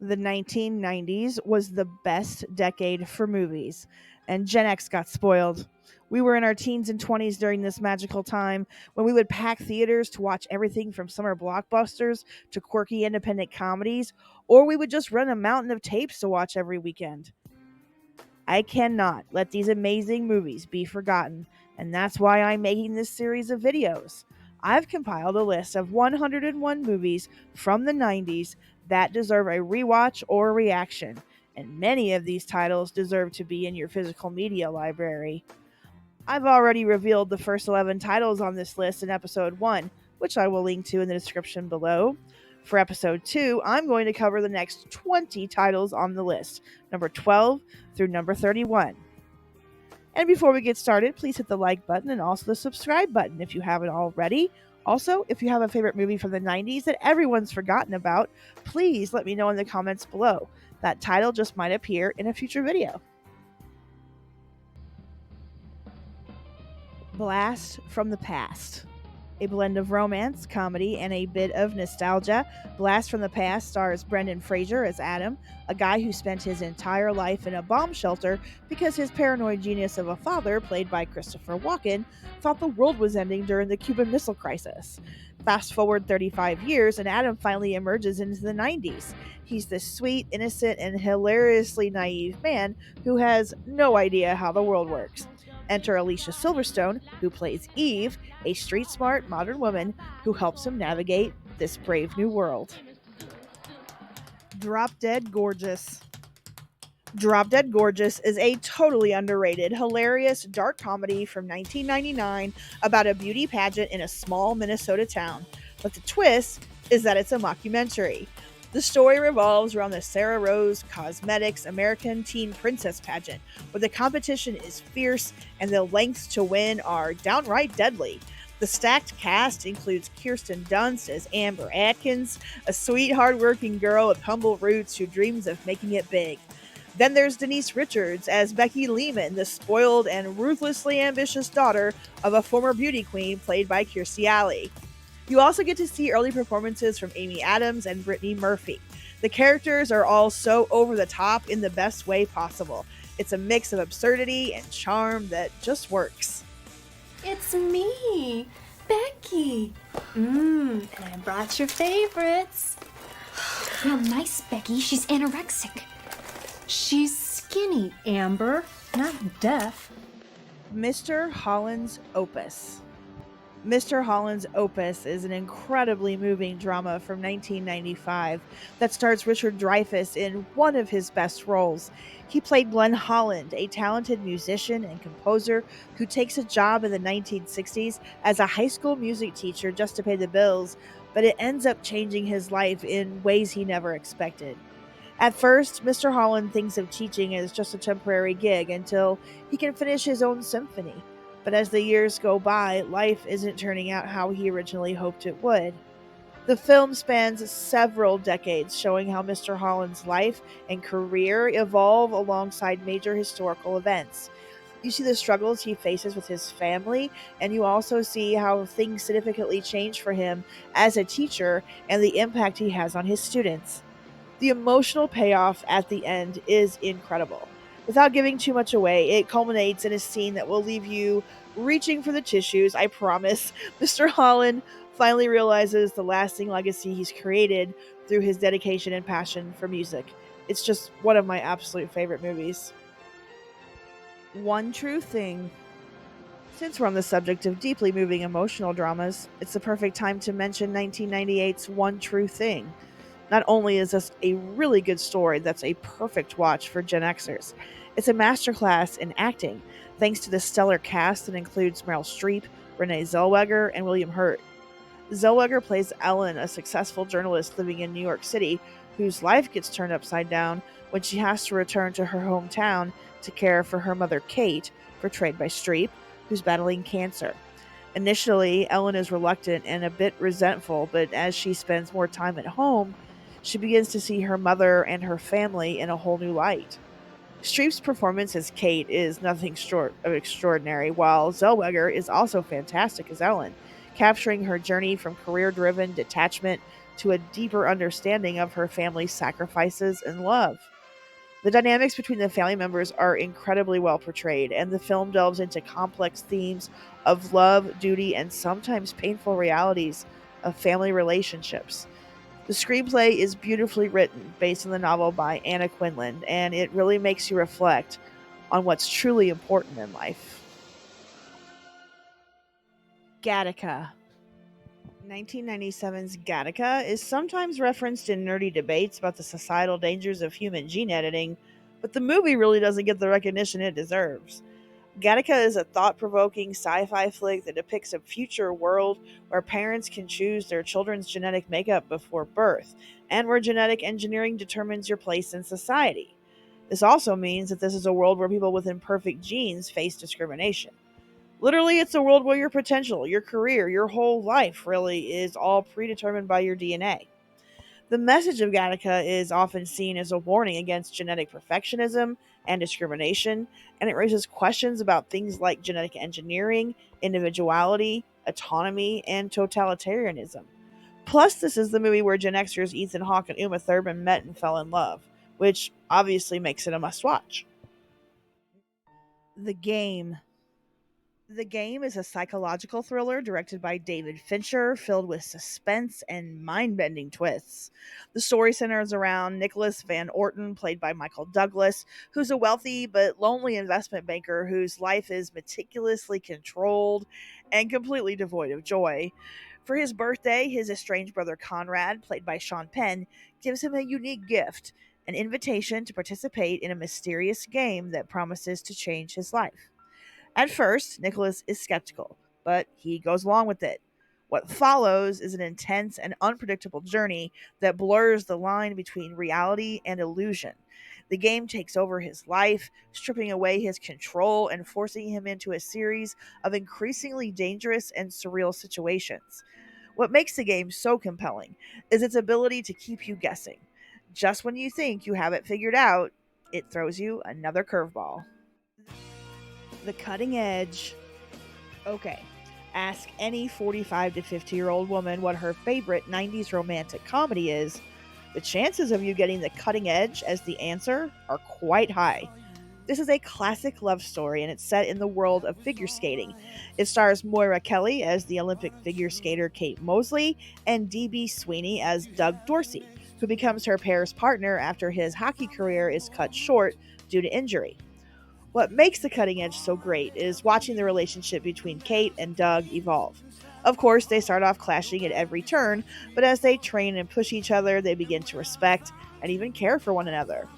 The 1990s was the best decade for movies, and Gen X got spoiled. We were in our teens and 20s during this magical time when we would pack theaters to watch everything from summer blockbusters to quirky independent comedies, or we would just run a mountain of tapes to watch every weekend. I cannot let these amazing movies be forgotten, and that's why I'm making this series of videos. I've compiled a list of 101 movies from the 90s that deserve a rewatch or a reaction, and many of these titles deserve to be in your physical media library. I've already revealed the first 11 titles on this list in episode 1, which I will link to in the description below. For episode 2, I'm going to cover the next 20 titles on the list, number 12 through number 31. And before we get started, please hit the like button and also the subscribe button if you haven't already. Also, if you have a favorite movie from the 90s that everyone's forgotten about, please let me know in the comments below. That title just might appear in a future video. Blast from the Past. A blend of romance, comedy, and a bit of nostalgia, Blast from the Past stars Brendan Fraser as Adam, a guy who spent his entire life in a bomb shelter because his paranoid genius of a father, played by Christopher Walken, thought the world was ending during the Cuban Missile Crisis. Fast forward 35 years, and Adam finally emerges into the 90s. He's this sweet, innocent, and hilariously naive man who has no idea how the world works. Enter Alicia Silverstone, who plays Eve, a street smart modern woman who helps him navigate this brave new world. Drop Dead Gorgeous. Drop Dead Gorgeous is a totally underrated, hilarious, dark comedy from 1999 about a beauty pageant in a small Minnesota town. But the twist is that it's a mockumentary. The story revolves around the Sarah Rose Cosmetics American Teen Princess pageant, where the competition is fierce and the lengths to win are downright deadly. The stacked cast includes Kirsten Dunst as Amber Atkins, a sweet, hardworking girl with humble roots who dreams of making it big. Then there's Denise Richards as Becky Lehman, the spoiled and ruthlessly ambitious daughter of a former beauty queen played by Kirstie Alley. You also get to see early performances from Amy Adams and Brittany Murphy. The characters are all so over the top in the best way possible. It's a mix of absurdity and charm that just works. It's me, Becky. And I brought your favorites. Real nice, Becky. She's anorexic. She's skinny, Amber, not deaf. Mr. Hollands Opus. Mr. Holland's Opus is an incredibly moving drama from 1995 that stars Richard Dreyfuss in one of his best roles. He played Glenn Holland, a talented musician and composer who takes a job in the 1960s as a high school music teacher just to pay the bills, but it ends up changing his life in ways he never expected. At first, Mr. Holland thinks of teaching as just a temporary gig until he can finish his own symphony. But as the years go by, life isn't turning out how he originally hoped it would. The film spans several decades, showing how Mr. Holland's life and career evolve alongside major historical events. You see the struggles he faces with his family, and you also see how things significantly change for him as a teacher and the impact he has on his students. The emotional payoff at the end is incredible. Without giving too much away, it culminates in a scene that will leave you reaching for the tissues, I promise. Mr. Holland finally realizes the lasting legacy he's created through his dedication and passion for music. It's just one of my absolute favorite movies. One True Thing. Since we're on the subject of deeply moving emotional dramas, it's the perfect time to mention 1998's One True Thing. Not only is this a really good story that's a perfect watch for Gen Xers, it's a masterclass in acting, thanks to the stellar cast that includes Meryl Streep, Renee Zellweger, and William Hurt. Zellweger plays Ellen, a successful journalist living in New York City, whose life gets turned upside down when she has to return to her hometown to care for her mother Kate, portrayed by Streep, who's battling cancer. Initially, Ellen is reluctant and a bit resentful, but as she spends more time at home, she begins to see her mother and her family in a whole new light. Streep's performance as Kate is nothing short of extraordinary, while Zellweger is also fantastic as Ellen, capturing her journey from career-driven detachment to a deeper understanding of her family's sacrifices and love. The dynamics between the family members are incredibly well portrayed, and the film delves into complex themes of love, duty, and sometimes painful realities of family relationships. The screenplay is beautifully written, based on the novel by Anna Quinlan, and it really makes you reflect on what's truly important in life. Gattaca. 1997's Gattaca is sometimes referenced in nerdy debates about the societal dangers of human gene editing, but the movie really doesn't get the recognition it deserves. Gattaca is a thought provoking sci fi flick that depicts a future world where parents can choose their children's genetic makeup before birth, and where genetic engineering determines your place in society. This also means that this is a world where people with imperfect genes face discrimination. Literally, it's a world where your potential, your career, your whole life really is all predetermined by your DNA. The message of Gattaca is often seen as a warning against genetic perfectionism and discrimination, and it raises questions about things like genetic engineering, individuality, autonomy, and totalitarianism. Plus, this is the movie where Gen Xers Ethan Hawke and Uma Thurman met and fell in love, which obviously makes it a must watch. The Game. The Game is a psychological thriller directed by David Fincher, filled with suspense and mind bending twists. The story centers around Nicholas Van Orton, played by Michael Douglas, who's a wealthy but lonely investment banker whose life is meticulously controlled and completely devoid of joy. For his birthday, his estranged brother Conrad, played by Sean Penn, gives him a unique gift, an invitation to participate in a mysterious game that promises to change his life. At first, Nicholas is skeptical, but he goes along with it. What follows is an intense and unpredictable journey that blurs the line between reality and illusion. The game takes over his life, stripping away his control and forcing him into a series of increasingly dangerous and surreal situations. What makes the game so compelling is its ability to keep you guessing. Just when you think you have it figured out, it throws you another curveball. The Cutting Edge. Okay, ask any 45 to 50-year-old woman what her favorite 90s romantic comedy is. The chances of you getting The Cutting Edge as the answer are quite high. This is a classic love story, and it's set in the world of figure skating. It stars Moira Kelly as the Olympic figure skater Kate Mosley and D.B. Sweeney as Doug Dorsey, who becomes her pair's partner after his hockey career is cut short due to injury. What makes The Cutting Edge so great is watching the relationship between Kate and Doug evolve. Of course, they start off clashing at every turn, but as they train and push each other, they begin to respect and even care for one another.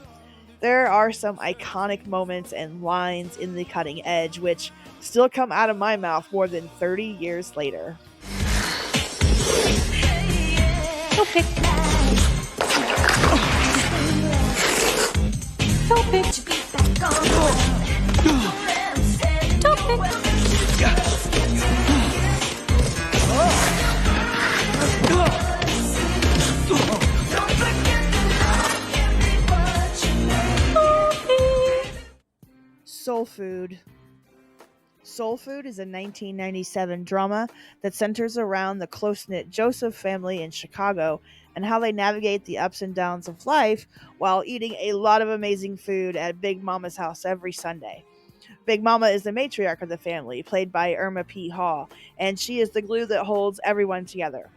There are some iconic moments and lines in The Cutting Edge which still come out of my mouth more than 30 years later. Okay. Help it. Soul Food. Soul Food is a 1997 drama that centers around the close-knit Joseph family in Chicago and how they navigate the ups and downs of life while eating a lot of amazing food at Big Mama's house every Sunday. Big Mama is the matriarch of the family, played by Irma P. Hall, and she is the glue that holds everyone together.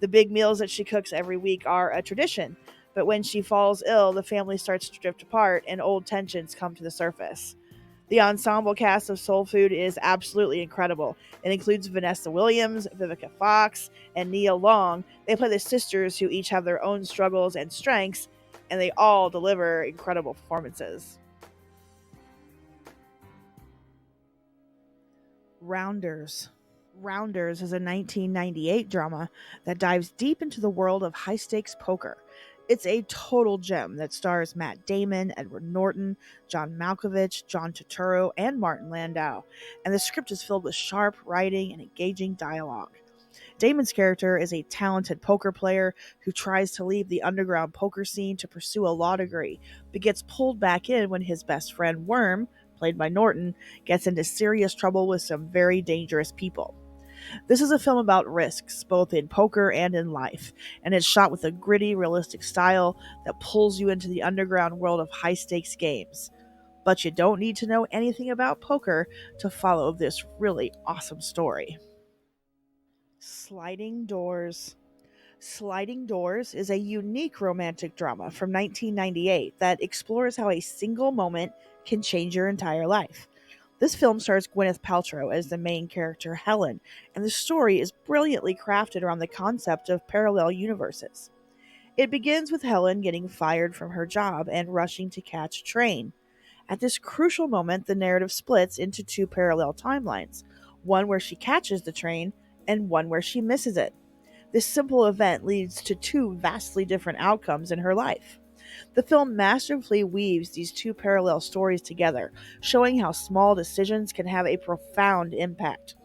The big meals that she cooks every week are a tradition, but when she falls ill, the family starts to drift apart and old tensions come to the surface. The ensemble cast of Soul Food is absolutely incredible. It includes Vanessa Williams, Vivica Fox, and Nia Long. They play the sisters who each have their own struggles and strengths, and they all deliver incredible performances. Rounders. Rounders is a 1998 drama that dives deep into the world of high-stakes poker. It's a total gem that stars Matt Damon, Edward Norton, John Malkovich, John Turturro, and Martin Landau, and the script is filled with sharp writing and engaging dialogue. Damon's character is a talented poker player who tries to leave the underground poker scene to pursue a law degree, but gets pulled back in when his best friend Worm, played by Norton, gets into serious trouble with some very dangerous people. This is a film about risks, both in poker and in life, and it's shot with a gritty, realistic style that pulls you into the underground world of high stakes games. But you don't need to know anything about poker to follow this really awesome story. Sliding Doors. Sliding Doors is a unique romantic drama from 1998 that explores how a single moment can change your entire life. This film stars Gwyneth Paltrow as the main character, Helen, and the story is brilliantly crafted around the concept of parallel universes. It begins with Helen getting fired from her job and rushing to catch a train. At this crucial moment, the narrative splits into two parallel timelines, one where she catches the train and one where she misses it. This simple event leads to two vastly different outcomes in her life. The film masterfully weaves these two parallel stories together, showing how small decisions can have a profound impact.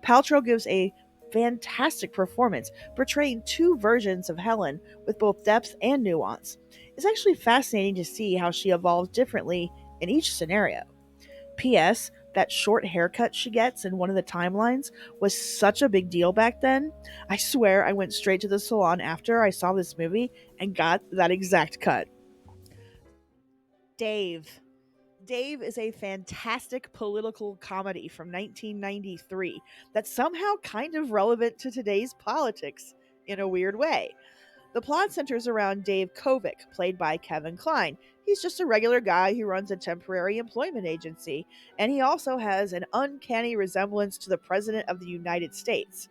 Paltrow gives a fantastic performance, portraying two versions of Helen with both depth and nuance. It's actually fascinating to see how she evolves differently in each scenario. P.S. That short haircut she gets in one of the timelines was such a big deal back then. I swear I went straight to the salon after I saw this movie and got that exact cut. Dave. Dave is a fantastic political comedy from 1993 that's somehow kind of relevant to today's politics in a weird way. The plot centers around Dave Kovic, played by Kevin Kline. He's just a regular guy who runs a temporary employment agency, and he also has an uncanny resemblance to the President of the United States.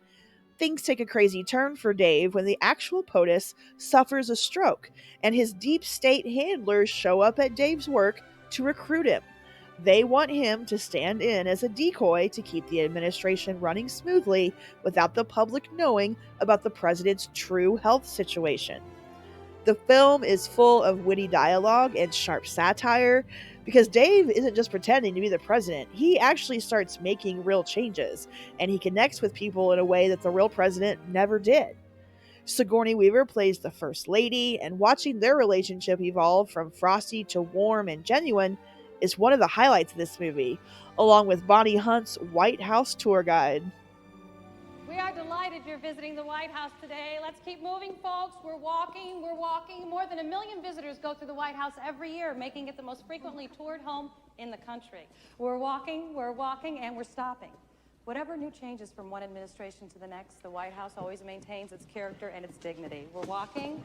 Things take a crazy turn for Dave when the actual POTUS suffers a stroke, and his deep state handlers show up at Dave's work to recruit him. They want him to stand in as a decoy to keep the administration running smoothly without the public knowing about the president's true health situation. The film is full of witty dialogue and sharp satire because Dave isn't just pretending to be the president. He actually starts making real changes, and he connects with people in a way that the real president never did. Sigourney Weaver plays the First Lady, and watching their relationship evolve from frosty to warm and genuine is one of the highlights of this movie, along with Bonnie Hunt's White House tour guide. We are delighted you're visiting the White House today. Let's keep moving, folks. We're walking, we're walking. More than 1 million visitors go through the White House every year, making it the most frequently toured home in the country. We're walking, and we're stopping. Whatever new changes from one administration to the next, the White House always maintains its character and its dignity. We're walking.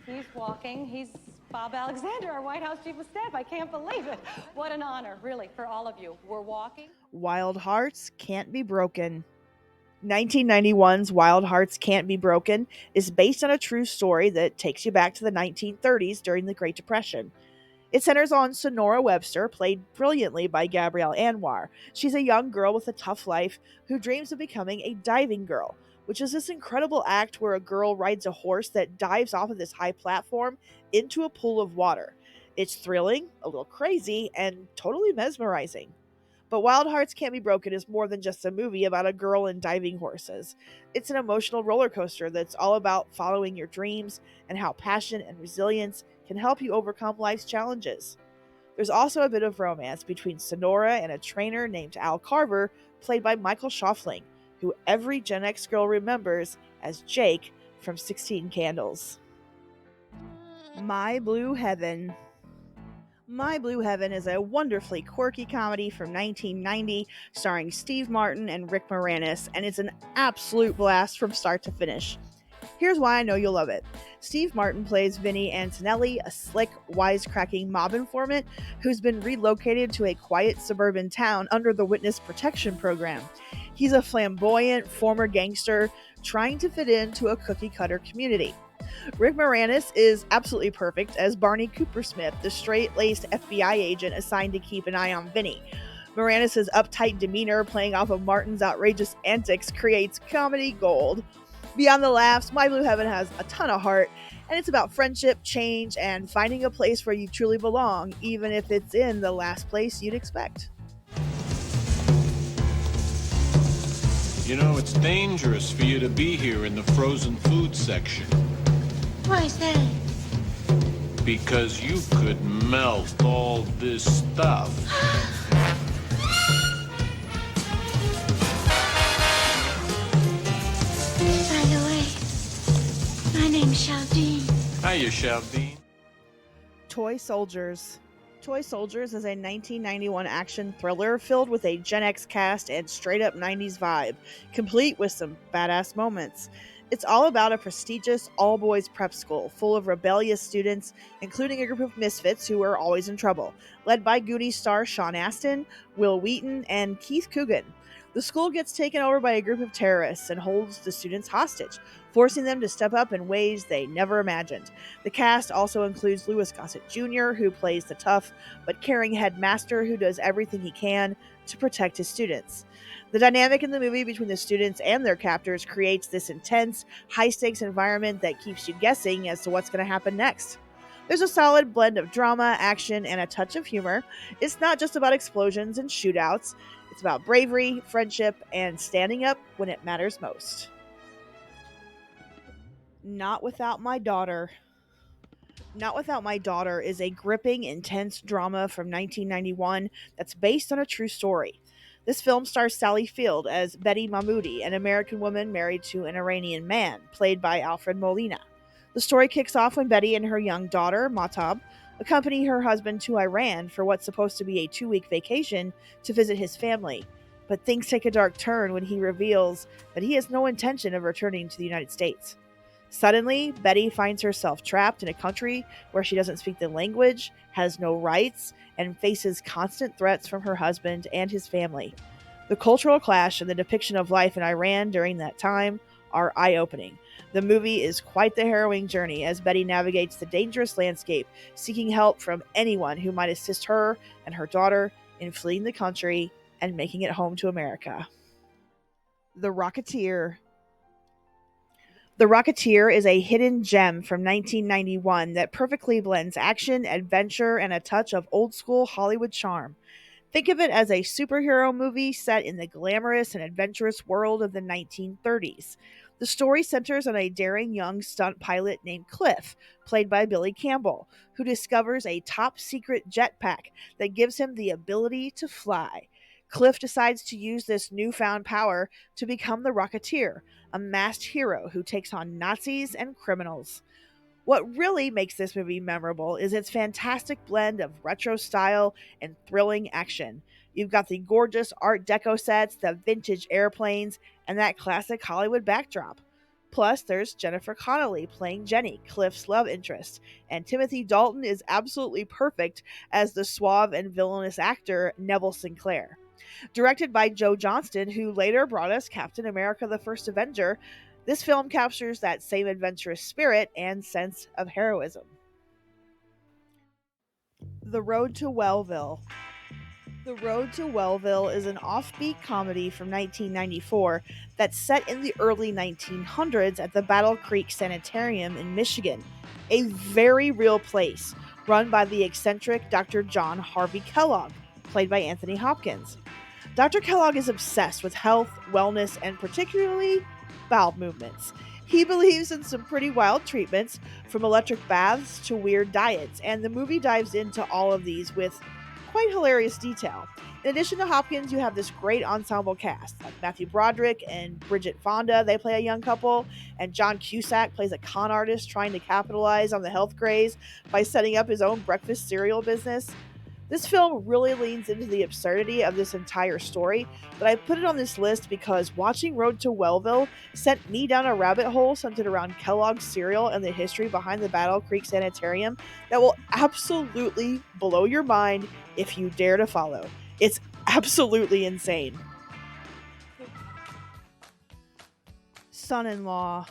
He's walking. He's Bob Alexander, our White House Chief of Staff. I can't believe it. What an honor, really, for all of you. We're walking. Wild Hearts Can't Be Broken. 1991's Wild Hearts Can't Be Broken is based on a true story that takes you back to the 1930s during the Great Depression. It centers on Sonora Webster, played brilliantly by Gabrielle Anwar. She's a young girl with a tough life who dreams of becoming a diving girl, which is this incredible act where a girl rides a horse that dives off of this high platform into a pool of water. It's thrilling, a little crazy, and totally mesmerizing. But Wild Hearts Can't Be Broken is more than just a movie about a girl and diving horses. It's an emotional roller coaster that's all about following your dreams and how passion and resilience can help you overcome life's challenges. There's also a bit of romance between Sonora and a trainer named Al Carver, played by Michael Schofling, who every Gen X girl remembers as Jake from 16 Candles. My Blue Heaven. My Blue Heaven is a wonderfully quirky comedy from 1990 starring Steve Martin and Rick Moranis, and it's an absolute blast from start to finish. Here's why I know you'll love it. Steve Martin plays Vinnie Antonelli, a slick, wisecracking mob informant who's been relocated to a quiet suburban town under the Witness Protection Program. He's a flamboyant former gangster trying to fit into a cookie-cutter community. Rick Moranis is absolutely perfect as Barney Coopersmith, the straight-laced FBI agent assigned to keep an eye on Vinny. Moranis' uptight demeanor playing off of Martin's outrageous antics creates comedy gold. Beyond the laughs, My Blue Heaven has a ton of heart, and it's about friendship, change, and finding a place where you truly belong, even if it's in the last place you'd expect. You know, it's dangerous for you to be here in the frozen food section. Why is that? Because you could melt all this stuff. name's Chaldine. Hiya, Chaldine. Toy Soldiers. Toy Soldiers is a 1991 action thriller filled with a Gen X cast and straight-up 90s vibe, complete with some badass moments. It's all about a prestigious all-boys prep school full of rebellious students, including a group of misfits who are always in trouble, led by Goonies star Sean Astin, Will Wheaton, and Keith Coogan. The school gets taken over by a group of terrorists and holds the students hostage, forcing them to step up in ways they never imagined. The cast also includes Louis Gossett Jr., who plays the tough but caring headmaster who does everything he can to protect his students. The dynamic in the movie between the students and their captors creates this intense, high-stakes environment that keeps you guessing as to what's going to happen next. There's a solid blend of drama, action, and a touch of humor. It's not just about explosions and shootouts. It's about bravery, friendship, and standing up when it matters most. Not Without My Daughter. Not Without My Daughter is a gripping, intense drama from 1991 that's based on a true story. This film stars Sally Field as Betty Mahmoudi, an American woman married to an Iranian man, played by Alfred Molina. The story kicks off when Betty and her young daughter, Mahtab, accompany her husband to Iran for what's supposed to be a 2-week vacation to visit his family. But things take a dark turn when he reveals that he has no intention of returning to the United States. Suddenly, Betty finds herself trapped in a country where she doesn't speak the language, has no rights, and faces constant threats from her husband and his family. The cultural clash and the depiction of life in Iran during that time are eye-opening. The movie is quite the harrowing journey as Betty navigates the dangerous landscape, seeking help from anyone who might assist her and her daughter in fleeing the country and making it home to America. The Rocketeer. The Rocketeer is a hidden gem from 1991 that perfectly blends action, adventure, and a touch of old-school Hollywood charm. Think of it as a superhero movie set in the glamorous and adventurous world of the 1930s. The story centers on a daring young stunt pilot named Cliff, played by Billy Campbell, who discovers a top-secret jetpack that gives him the ability to fly. Cliff decides to use this newfound power to become the Rocketeer, a masked hero who takes on Nazis and criminals. What really makes this movie memorable is its fantastic blend of retro style and thrilling action. You've got the gorgeous Art Deco sets, the vintage airplanes, and that classic Hollywood backdrop. Plus, there's Jennifer Connelly playing Jenny, Cliff's love interest, and Timothy Dalton is absolutely perfect as the suave and villainous actor Neville Sinclair. Directed by Joe Johnston, who later brought us Captain America: The First Avenger, this film captures that same adventurous spirit and sense of heroism. The Road to Wellville. The Road to Wellville is an offbeat comedy from 1994 that's set in the early 1900s at the Battle Creek Sanitarium in Michigan, a very real place run by the eccentric Dr. John Harvey Kellogg, played by Anthony Hopkins. Dr. Kellogg is obsessed with health, wellness, and particularly bowel movements. He believes in some pretty wild treatments, from electric baths to weird diets, and the movie dives into all of these with quite hilarious detail. In addition to Hopkins, you have this great ensemble cast, like Matthew Broderick and Bridget Fonda, they play a young couple, and John Cusack plays a con artist trying to capitalize on the health craze by setting up his own breakfast cereal business. This film really leans into the absurdity of this entire story, but I put it on this list because watching Road to Wellville sent me down a rabbit hole centered around Kellogg's cereal and the history behind the Battle Creek Sanitarium that will absolutely blow your mind if you dare to follow. It's absolutely insane. Son-in-Law.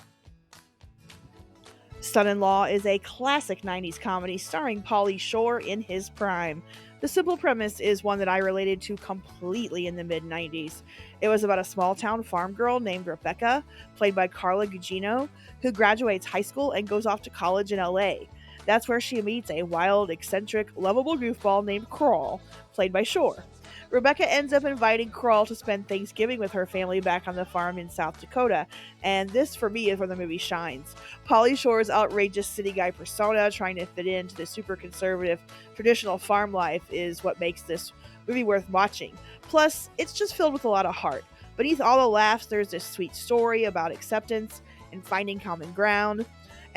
Son-in-Law is a classic 90s comedy starring Pauly Shore in his prime. The simple premise is one that I related to completely in the mid-90s. It was about a small-town farm girl named Rebecca, played by Carla Gugino, who graduates high school and goes off to college in LA. That's where she meets a wild, eccentric, lovable goofball named Crawl, played by Shore. Rebecca ends up inviting Crawl to spend Thanksgiving with her family back on the farm in South Dakota, and this, for me, is where the movie shines. Pauly Shore's outrageous city guy persona, trying to fit into the super conservative, traditional farm life, is what makes this movie worth watching. Plus, it's just filled with a lot of heart. Beneath all the laughs, there's this sweet story about acceptance and finding common ground.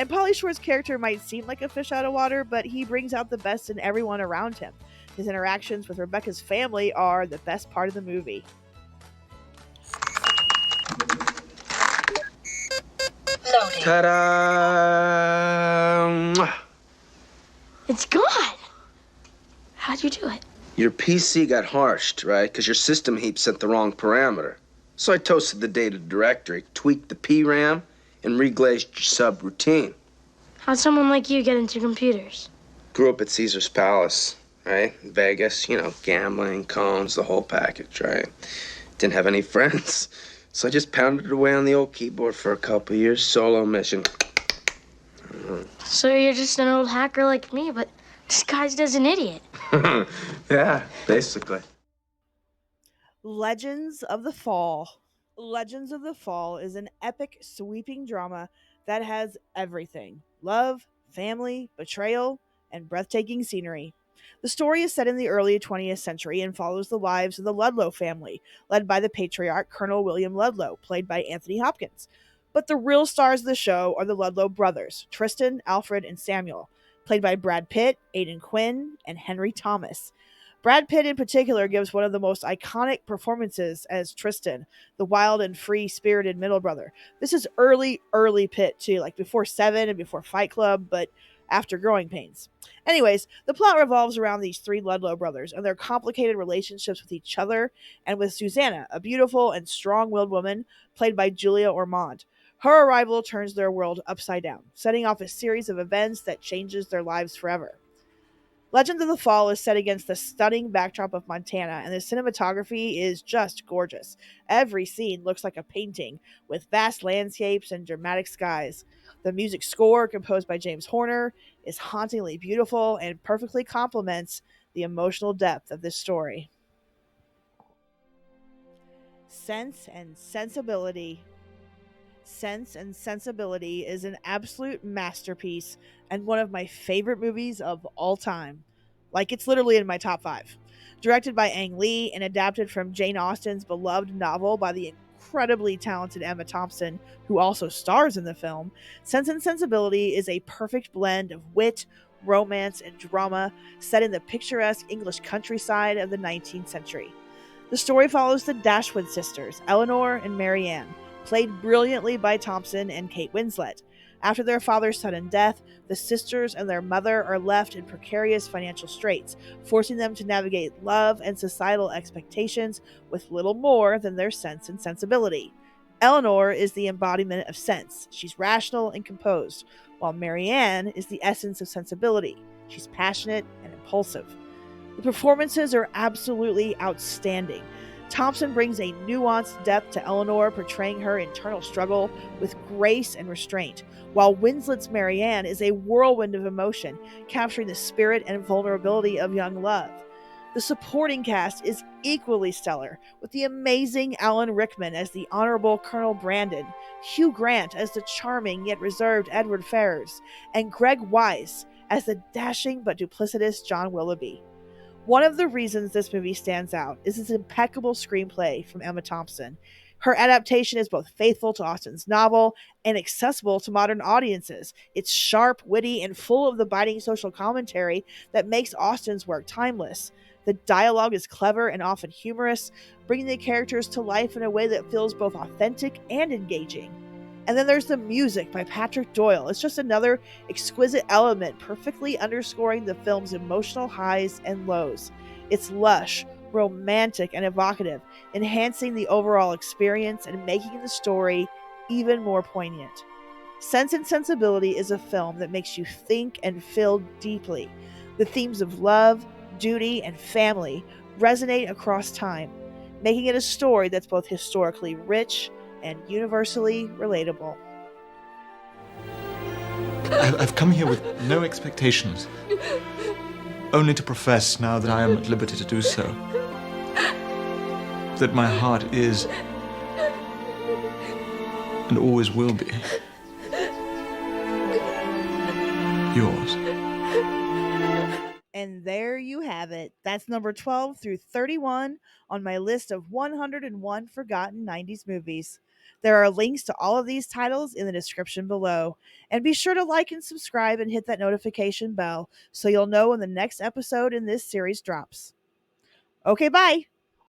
And Pauly Shore's character might seem like a fish out of water, but he brings out the best in everyone around him. His interactions with Rebecca's family are the best part of the movie. Loading. Ta-da! It's gone. How'd you do it? Your PC got harshed, right? Because your system heap sent the wrong parameter. So I toasted the data directory, tweaked the PRAM, and reglazed your subroutine. How'd someone like you get into computers? Grew up at Caesar's Palace, right? Vegas, gambling, cones, the whole package, right? Didn't have any friends. So I just pounded away on the old keyboard for a couple years, solo mission. So you're just an old hacker like me, but disguised as an idiot. Yeah, basically. Legends of the Fall. Legends of the Fall is an epic, sweeping drama that has everything: love, family, betrayal, and breathtaking scenery. The story is set in the early 20th century and follows the lives of the Ludlow family, led by the patriarch Colonel William Ludlow, played by Anthony Hopkins. But the real stars of the show are the Ludlow brothers, Tristan, Alfred, and Samuel, played by Brad Pitt, Aidan Quinn, and Henry Thomas. Brad Pitt in particular gives one of the most iconic performances as Tristan, the wild and free-spirited middle brother. This is early Pitt too, like before Seven and before Fight Club, but after Growing Pains. Anyways, the plot revolves around these three Ludlow brothers and their complicated relationships with each other and with Susanna, a beautiful and strong-willed woman played by Julia Ormond. Her arrival turns their world upside down, setting off a series of events that changes their lives forever. Legend of the Fall is set against the stunning backdrop of Montana, and the cinematography is just gorgeous. Every scene looks like a painting, with vast landscapes and dramatic skies. The music score, composed by James Horner, is hauntingly beautiful and perfectly complements the emotional depth of this story. Sense and Sensibility. Sense and Sensibility is an absolute masterpiece and one of my favorite movies of all time. Like, it's literally in my top 5. Directed by Ang Lee and adapted from Jane Austen's beloved novel by the incredibly talented Emma Thompson, who also stars in the film, Sense and Sensibility is a perfect blend of wit, romance, and drama set in the picturesque English countryside of the 19th century. The story follows the Dashwood sisters, Eleanor and Marianne, played brilliantly by Thompson and Kate Winslet. After their father's sudden death, the sisters and their mother are left in precarious financial straits, forcing them to navigate love and societal expectations with little more than their sense and sensibility. Eleanor is the embodiment of sense. She's rational and composed, while Marianne is the essence of sensibility. She's passionate and impulsive. The performances are absolutely outstanding. Thompson brings a nuanced depth to Eleanor, portraying her internal struggle with grace and restraint, while Winslet's Marianne is a whirlwind of emotion, capturing the spirit and vulnerability of young love. The supporting cast is equally stellar, with the amazing Alan Rickman as the Honorable Colonel Brandon, Hugh Grant as the charming yet reserved Edward Ferrars, and Greg Weiss as the dashing but duplicitous John Willoughby. One of the reasons this movie stands out is its impeccable screenplay from Emma Thompson. Her adaptation is both faithful to Austen's novel and accessible to modern audiences. It's sharp, witty, and full of the biting social commentary that makes Austen's work timeless. The dialogue is clever and often humorous, bringing the characters to life in a way that feels both authentic and engaging. And then there's the music by Patrick Doyle. It's just another exquisite element, perfectly underscoring the film's emotional highs and lows. It's lush, romantic, and evocative, enhancing the overall experience and making the story even more poignant. Sense and Sensibility is a film that makes you think and feel deeply. The themes of love, duty, and family resonate across time, making it a story that's both historically rich and universally relatable. I've come here with no expectations, only to profess, now that I am at liberty to do so, that my heart is, and always will be, yours. And there you have it. That's number 12 through 31 on my list of 101 forgotten 90s movies. There are links to all of these titles in the description below. And be sure to like and subscribe and hit that notification bell so you'll know when the next episode in this series drops. Okay, bye.